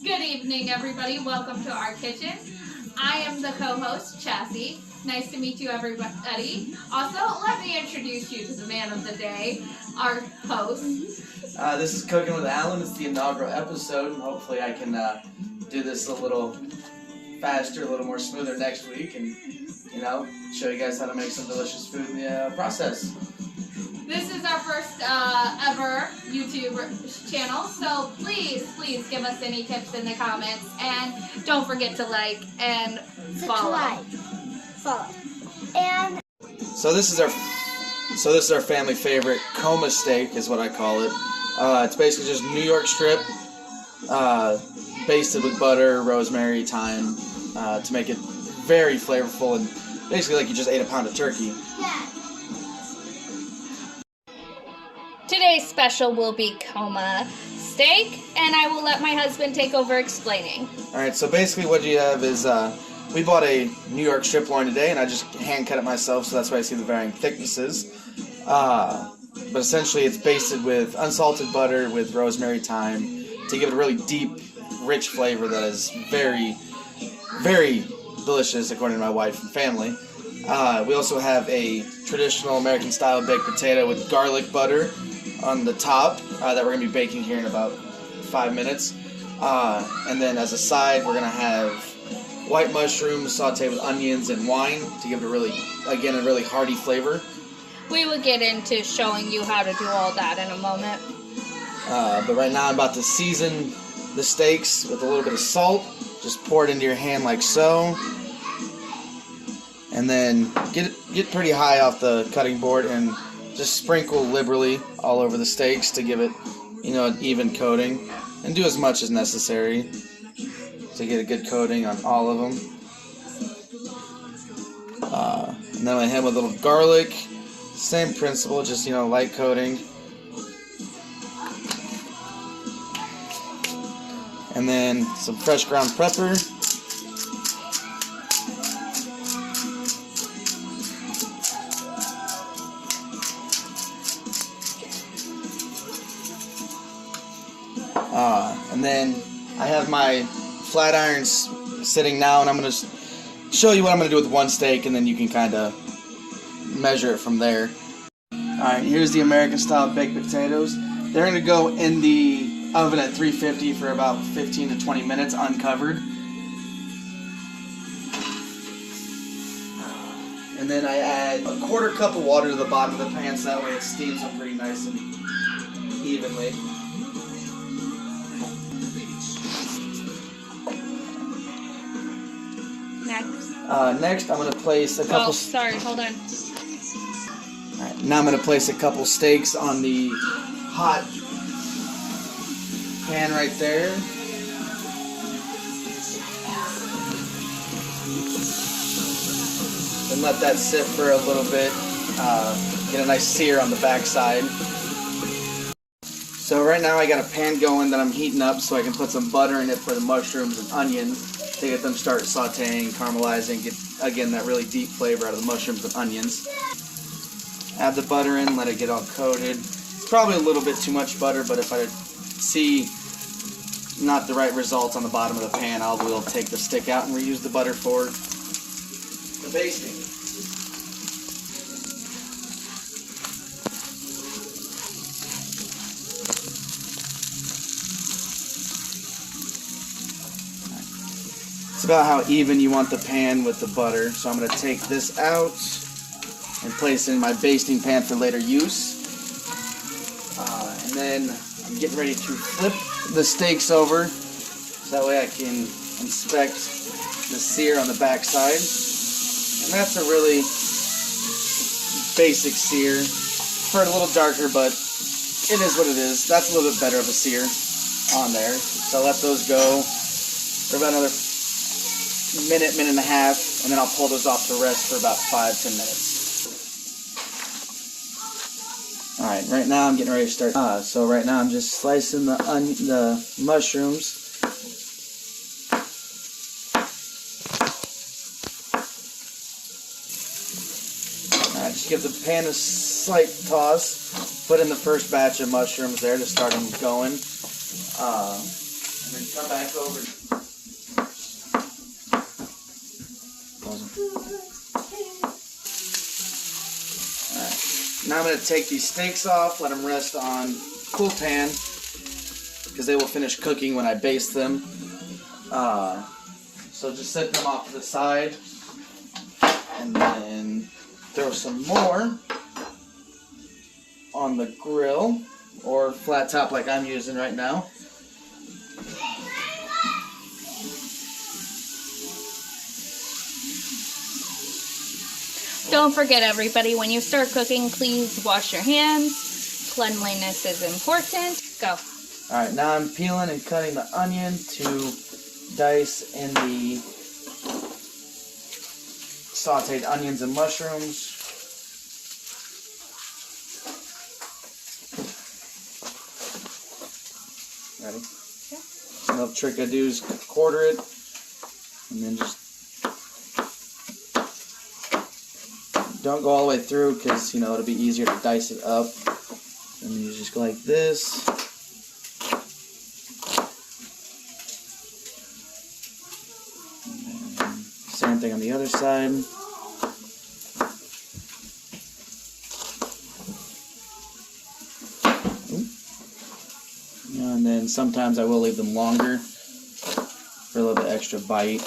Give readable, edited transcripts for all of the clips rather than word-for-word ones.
Good evening, everybody. Welcome to our kitchen. I am the co-host, Chassie. Nice to meet you, everybody. Also, let me introduce you to the man of the day, our host. This is Cooking with Alan. It's the inaugural episode, and hopefully I can do this a little faster, a little more smoother next week, and show you guys how to make some delicious food in the process. This is our first ever YouTube channel, so please give us any tips in the comments, and don't forget to like and follow. And So this is our family favorite coma steak, is what I call it. It's basically just New York strip, basted with butter, rosemary, thyme, to make it very flavorful and basically like you just ate a pound of turkey. Today's special will be coma steak, and I will let my husband take over explaining. Alright, so basically what you have is, we bought a New York strip loin today, and I just hand cut it myself, so that's why I see the varying thicknesses. But essentially it's basted with unsalted butter with rosemary, thyme, to give it a really deep, rich flavor that is very, very delicious according to my wife and family. We also have a traditional American style baked potato with garlic butter on the top that we're going to be baking here in about 5 minutes. And then as a side, we're going to have white mushrooms sauteed with onions and wine to give it a really hearty flavor. We will get into showing you how to do all that in a moment. But right now I'm about to season the steaks with a little bit of salt. Just pour it into your hand like so. And then get pretty high off the cutting board and just sprinkle liberally all over the steaks to give it, an even coating. And do as much as necessary to get a good coating on all of them. And then I hit with a little garlic. Same principle, just, light coating. And then some fresh ground pepper. And then I have my flat irons sitting now, and I'm going to show you what I'm going to do with one steak, and then you can kind of measure it from there. Alright, here's the American style baked potatoes. They're going to go in the oven at 350 for about 15 to 20 minutes uncovered. And then I add a quarter cup of water to the bottom of the pan so that way it steams up pretty nice and evenly. Next, I'm going to place a couple... Oh, sorry, hold on. Alright, now I'm going to place a couple steaks on the hot pan right there. And let that sit for a little bit. Get a nice sear on the backside. So right now I got a pan going that I'm heating up so I can put some butter in it for the mushrooms and onions to get them start sauteing, caramelizing, get again that really deep flavor out of the mushrooms and onions. Add the butter in, let it get all coated. It's probably a little bit too much butter, but if I see not the right results on the bottom of the pan, we'll take the stick out and reuse the butter for the basting. It's about how even you want the pan with the butter. So I'm going to take this out and place it in my basting pan for later use. And then I'm getting ready to flip the steaks over so that way I can inspect the sear on the backside. And that's a really basic sear. Prefer it a little darker, but it is what it is. That's a little bit better of a sear on there. So I'll let those go for about another minute and a half, and then I'll pull those off to rest for about 5-10 minutes. Alright, right now I'm getting ready to start. So right now I'm just slicing the mushrooms. Alright, just give the pan a slight toss. Put in the first batch of mushrooms there to start them going. And then Come back over. Alright. Now I'm going to take these steaks off, let them rest on cool pan, because they will finish cooking when I baste them. So just set them off to the side, and then throw some more on the grill, or flat top like I'm using right now. Don't forget, everybody, when you start cooking, please wash your hands. Cleanliness is important. Go. Alright, now I'm peeling and cutting the onion to dice in the sauteed onions and mushrooms. Ready? Yeah. Another trick I do is quarter it, and then just don't go all the way through, because it'll be easier to dice it up. And then you just go like this. Same thing on the other side. And then sometimes I will leave them longer for a little bit extra bite.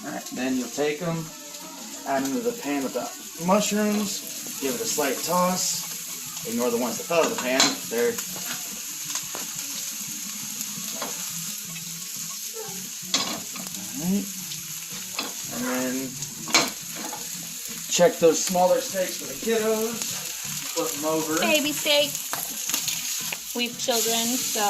Alright, then you'll take them, add them to the pan with the mushrooms, give it a slight toss. Ignore the ones that fell out of the pan. They're alright. And then check those smaller steaks for the kiddos. Flip them over. Baby steaks. We've children, so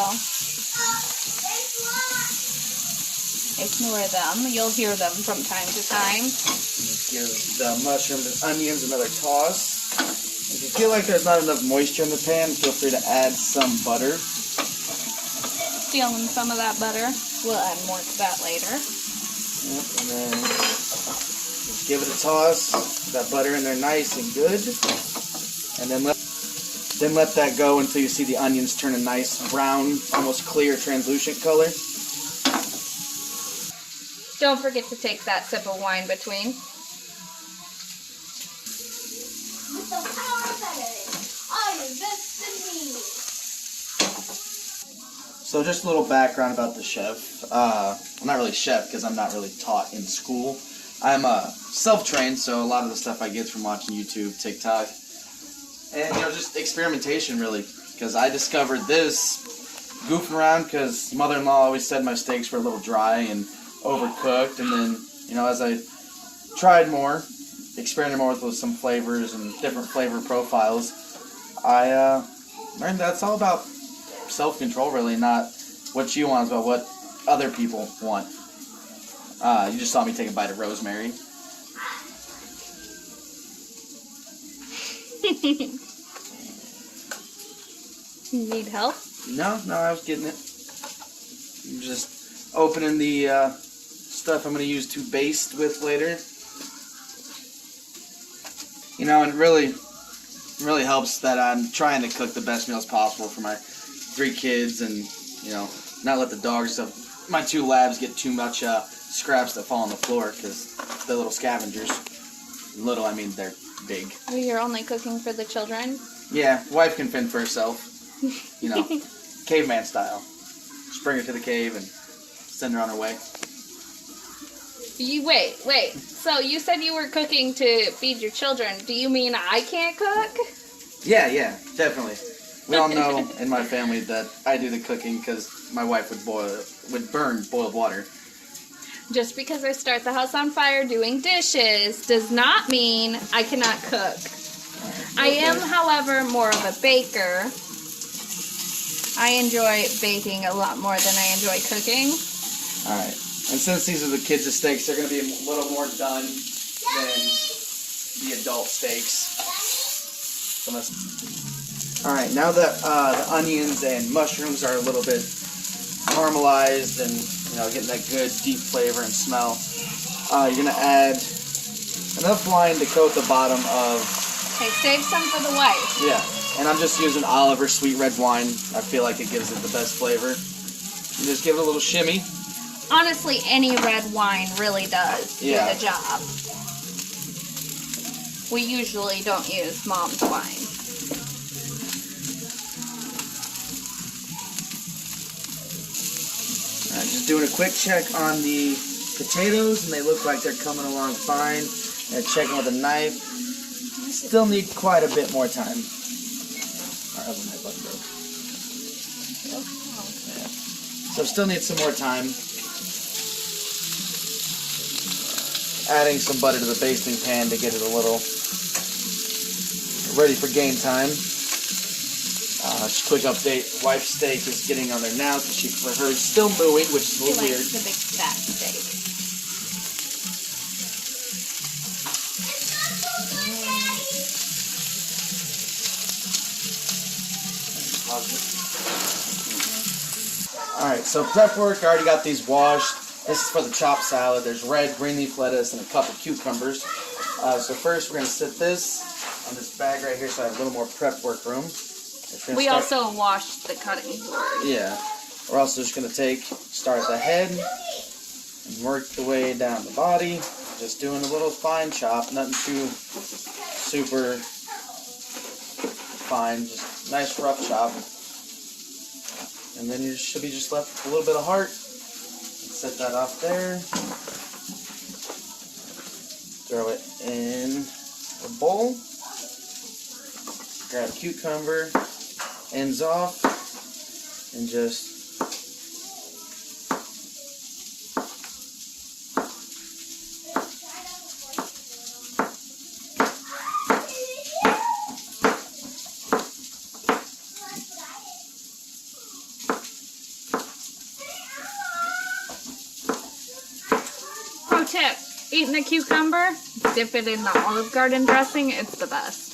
ignore them. You'll hear them from time to time. Just give the mushrooms and onions another toss. If you feel like there's not enough moisture in the pan, feel free to add some butter. Feeling some of that butter. We'll add more to that later. Yep, and then just give it a toss. Put that butter in there nice and good. And then let that go until you see the onions turn a nice brown, almost clear, translucent color. Don't forget to take that sip of wine between. With the power of editing, I invest in me. So just a little background about the chef. I'm not really chef because I'm not really taught in school. I'm self-trained, so a lot of the stuff I get from watching YouTube, TikTok, and just experimentation really. Because I discovered this goofing around because mother-in-law always said my steaks were a little dry and overcooked, and then as I tried more, experimented more with some flavors and different flavor profiles, I learned that it's all about self-control really, not what you want, it's about what other people want. You just saw me take a bite of rosemary. You need help? No, I was getting it. I'm just opening the stuff I'm going to use to baste with later. And it really helps that I'm trying to cook the best meals possible for my 3 kids, and not let the dogs of my 2 labs get too much scraps that fall on the floor, because they're little scavengers. Little, I mean they're big. You're only cooking for the children? Yeah, wife can fend for herself. Caveman style. Just bring her to the cave and send her on her way. Wait. So you said you were cooking to feed your children. Do you mean I can't cook? Yeah, definitely. We all know in my family that I do the cooking because my wife would burn boiled water. Just because I start the house on fire doing dishes does not mean I cannot cook. I am, however, more of a baker. I enjoy baking a lot more than I enjoy cooking. Alright. And since these are the kids' steaks, they're going to be a little more done than the adult steaks. Alright, now that the onions and mushrooms are a little bit caramelized and getting that good deep flavor and smell, you're going to add enough wine to coat the bottom of, Okay, save some for the wife. yeah. And I'm just using Oliver sweet red wine. I feel like it gives it the best flavor. And just give it a little shimmy. Honestly, any red wine really does do Yeah. the job. We usually don't use mom's wine. Alright, just doing a quick check on the potatoes, and they look like they're coming along fine. And checking with a knife. Still need quite a bit more time. Alright, my butt broke. Yeah. So still need some more time. Adding some butter to the basting pan to get it a little ready for game time. Just a quick update. Wife's steak is getting on there now because for her is still mooing, which is a She little weird. likes the big fat steak. Alright, so prep work, I already got these washed. This is for the chopped salad. There's red, green leaf lettuce, and a cup of cucumbers. So first we're going to sit this on this bag right here so I have a little more prep work room. We also washed the cutting board. Yeah. We're also just going to start at the head and work the way down the body. Just doing a little fine chop, nothing too super fine, just nice rough chop. And then you should be just left with a little bit of heart. Set that off there. Throw it in a bowl. Grab a cucumber, ends off, and just Pro tip, eating a cucumber, dip it in the Olive Garden dressing, it's the best.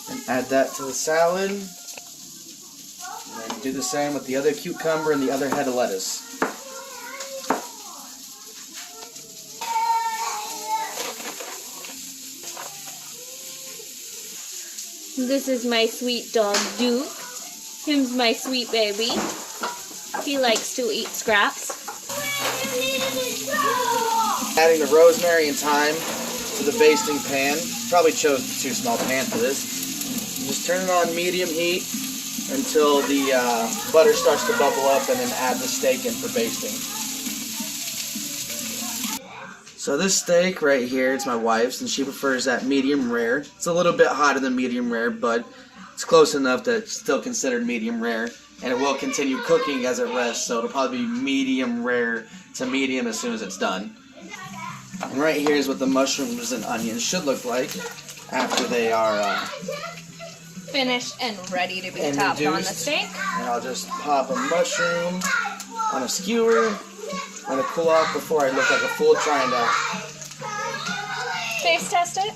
and add that to the salad. And then do the same with the other cucumber and the other head of lettuce. This is my sweet dog, Duke. Him's my sweet baby. He likes to eat scraps. Adding the rosemary and thyme to the basting pan. Probably chose the too small pan for this. Just turn it on medium heat until the butter starts to bubble up, and then add the steak in for basting. So this steak right here, it's my wife's, and she prefers that medium rare. It's a little bit hotter than medium rare, but it's close enough that it's still considered medium rare. And it will continue cooking as it rests, so it'll probably be medium rare to medium as soon as it's done. And right here is what the mushrooms and onions should look like after they are Finished and ready to be topped on the reduced. steak. And I'll just pop a mushroom on a skewer. Let it cool off before I look like a fool trying to Taste test it.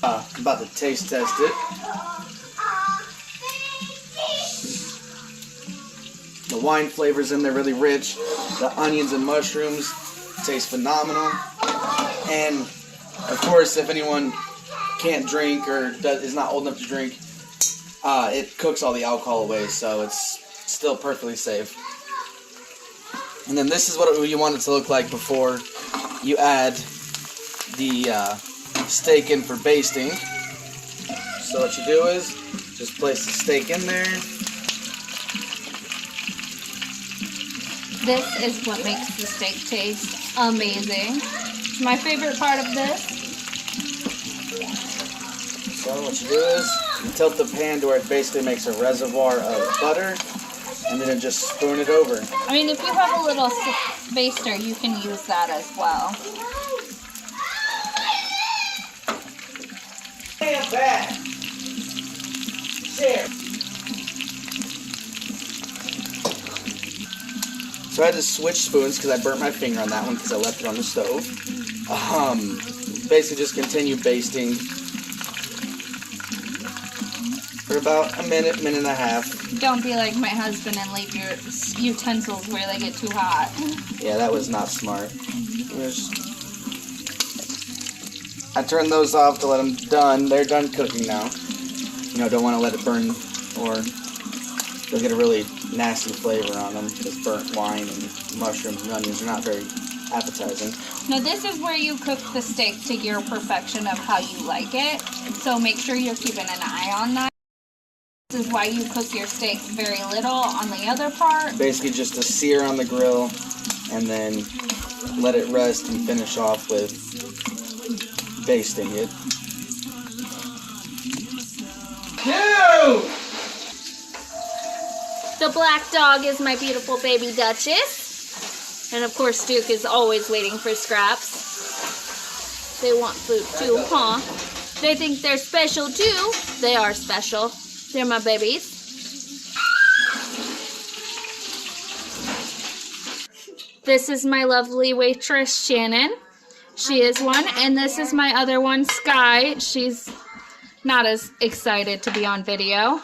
I'm about to taste test it. The wine flavor's in there really rich. The onions and mushrooms taste phenomenal. And of course, if anyone can't drink or is not old enough to drink, it cooks all the alcohol away, so it's still perfectly safe. And then this is what you want it to look like before you add the steak in for basting. So what you do is just place the steak in there. This is what makes the steak taste amazing. My favorite part of this. So what you do is you tilt the pan to where it basically makes a reservoir of butter, and then just spoon it over. I mean, if you have a little baster, you can use that as well. So I had to switch spoons because I burnt my finger on that one because I left it on the stove. Basically just continue basting for about a minute, minute and a half. Don't be like my husband and leave your utensils where they get too hot. Yeah, that was not smart. Just I turned those off to let them done. They're done cooking now. You know, don't want to let it burn, or they'll get a really nasty flavor on them. Because burnt wine and mushrooms and onions are not very appetizing. Now this is where you cook the steak to your perfection of how you like it. So make sure you're keeping an eye on that. This is why you cook your steak very little on the other part. Basically just a sear on the grill, and then let it rest and finish off with basting it. The black dog is my beautiful baby Duchess. And of course Duke is always waiting for scraps. They want food too, huh? They think they're special too. They are special. They're my babies. This is my lovely waitress, Shannon. She is one. And this is my other one, Sky. She's not as excited to be on video.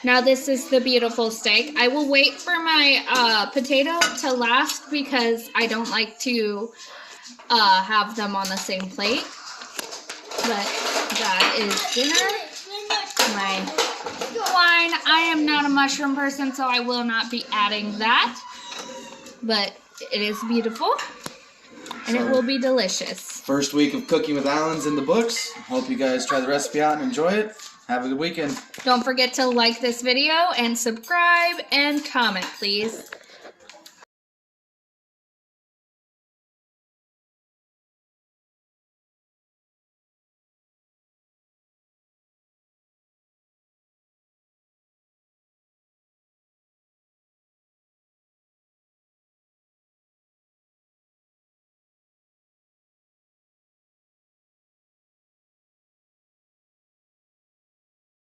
Now this is the beautiful steak. I will wait for my potato to last because I don't like to have them on the same plate. But that is dinner. My wine. I am not a mushroom person, so I will not be adding that. But it is beautiful, and it will be delicious. First week of Cooking with Allen's in the books. Hope you guys try the recipe out and enjoy it. Have a good weekend. Don't forget to like this video and subscribe and comment, please.